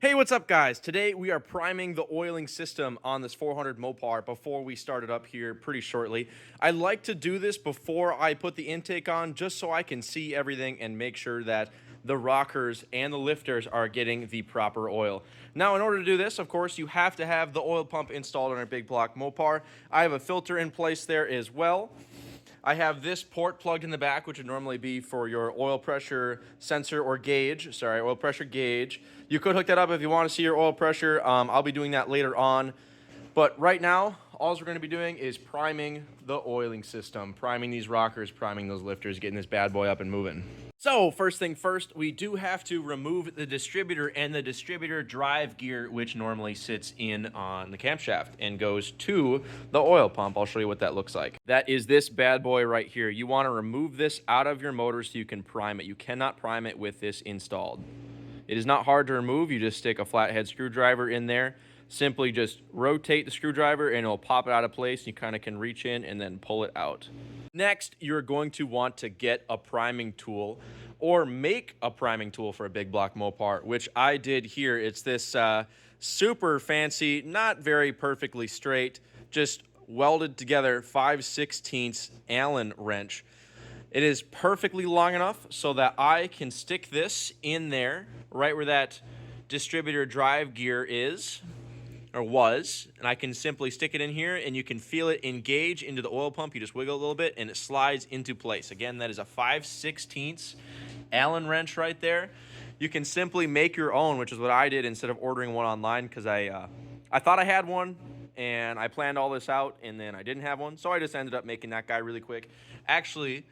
Hey, what's up, guys? Today we are priming the oiling system on this 400 Mopar before we start it up here pretty shortly. I like to do this before I put the intake on just so I can see everything and make sure that the rockers and the lifters are getting the proper oil. Now, in order to do this, of course, you have to have the oil pump installed on a big block Mopar. I have a filter in place there as well. I have this port plugged in the back, which would normally be for your oil pressure sensor or gauge. Sorry, oil pressure gauge. You could hook that up if you want to see your oil pressure. I'll be doing that later on. But right now, all we're going to be doing is priming the oiling system, priming these rockers, priming those lifters, getting this bad boy up and moving. So first thing first, we do have to remove the distributor and the distributor drive gear, which normally sits in on the camshaft and goes to the oil pump. I'll show you what that looks like. That is this bad boy right here. You want to remove this out of your motor so you can prime it. You cannot prime it with this installed. It is not hard to remove. You just stick a flathead screwdriver in there. Simply just rotate the screwdriver and it'll pop it out of place. You kind of can reach in and then pull it out. Next, you're going to want to get a priming tool or make a priming tool for a big block Mopar, which I did here. It's this super fancy, not very perfectly straight, just welded together 5/16 Allen wrench. It is perfectly long enough so that I can stick this in there, right where that distributor drive gear is, or was, and I can simply stick it in here and you can feel it engage into the oil pump. You just wiggle a little bit and it slides into place. Again, that is a 5/16 Allen wrench right there. You can simply make your own, which is what I did instead of ordering one online, because I thought I had one and I planned all this out and then I didn't have one, so I just ended up making that guy really quick. Actually,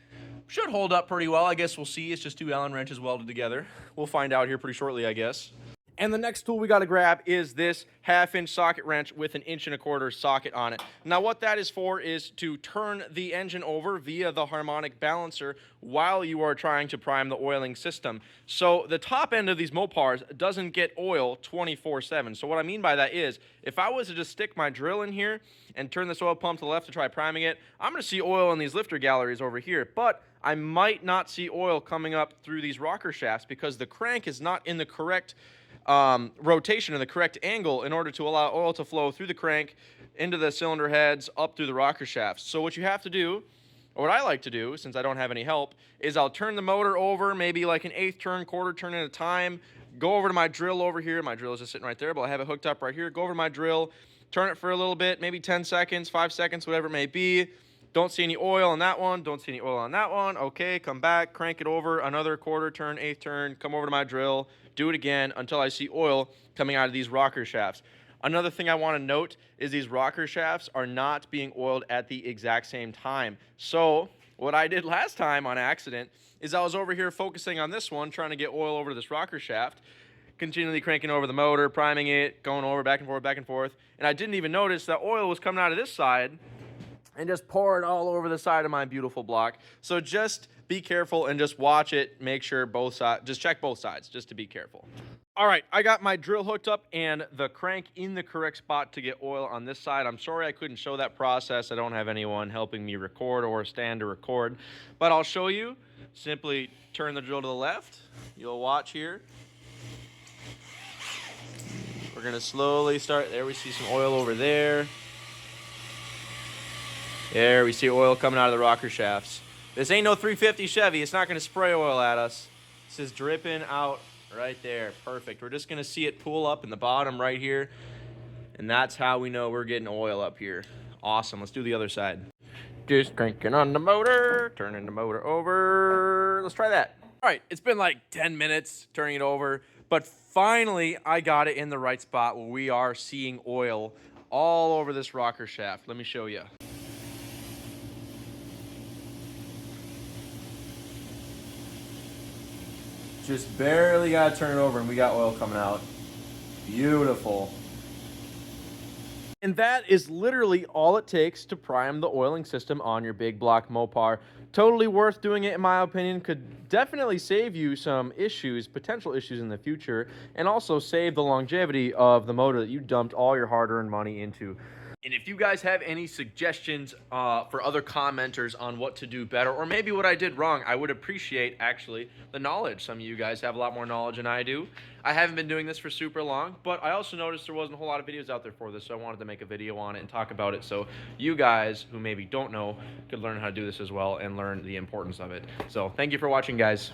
should hold up pretty well. I guess we'll see. It's just two Allen wrenches welded together. We'll find out here pretty shortly, I guess. And the next tool we got to grab is this 1/2-inch socket wrench with an 1 1/4 socket on it. Now what that is for is to turn the engine over via the harmonic balancer while you are trying to prime the oiling system. So the top end of these Mopars doesn't get oil 24/7. So what I mean by that is, if I was to just stick my drill in here and turn this oil pump to the left to try priming it, I'm going to see oil in these lifter galleries over here. But I might not see oil coming up through these rocker shafts because the crank is not in the correct rotation in the correct angle in order to allow oil to flow through the crank, into the cylinder heads, up through the rocker shafts. So what you have to do, or what I like to do, since I don't have any help, is I'll turn the motor over, maybe like an 1/8 turn, 1/4 turn at a time, go over to my drill over here. My drill is just sitting right there, but I have it hooked up right here. Go over to my drill, turn it for a little bit, maybe 10 seconds, 5 seconds, whatever it may be. Don't see any oil on that one. Don't see any oil on that one. Okay, come back, crank it over, another 1/4 turn, 1/8 turn, come over to my drill, do it again until I see oil coming out of these rocker shafts. Another thing I want to note is these rocker shafts are not being oiled at the exact same time. So what I did last time on accident is I was over here focusing on this one, trying to get oil over to this rocker shaft, continually cranking over the motor, priming it, going over back and forth, and I didn't even notice that oil was coming out of this side and just pour it all over the side of my beautiful block. So just be careful and just watch it. Make sure both sides, just check both sides, just to be careful. All right, I got my drill hooked up and the crank in the correct spot to get oil on this side. I'm sorry I couldn't show that process. I don't have anyone helping me record or stand to record, but I'll show you. Simply turn the drill to the left. You'll watch here. We're gonna slowly start, there we see some oil over there. There, we see oil coming out of the rocker shafts. This ain't no 350 Chevy. It's not going to spray oil at us. This is dripping out right there. Perfect. We're just going to see it pool up in the bottom right here. And that's how we know we're getting oil up here. Awesome. Let's do the other side. Just cranking on the motor, turning the motor over. Let's try that. All right, it's been like 10 minutes turning it over, but finally I got it in the right spot where we are seeing oil all over this rocker shaft. Let me show you. Just barely got to turn it over and we got oil coming out. Beautiful. And that is literally all it takes to prime the oiling system on your big block Mopar. Totally worth doing it in my opinion. Could definitely save you some issues, potential issues in the future, and also save the longevity of the motor that you dumped all your hard-earned money into. And if you guys have any suggestions for other commenters on what to do better, or maybe what I did wrong, I would appreciate actually the knowledge. Some of you guys have a lot more knowledge than I do. I haven't been doing this for super long, but I also noticed there wasn't a whole lot of videos out there for this, so I wanted to make a video on it and talk about it so you guys who maybe don't know could learn how to do this as well and learn the importance of it. So thank you for watching, guys.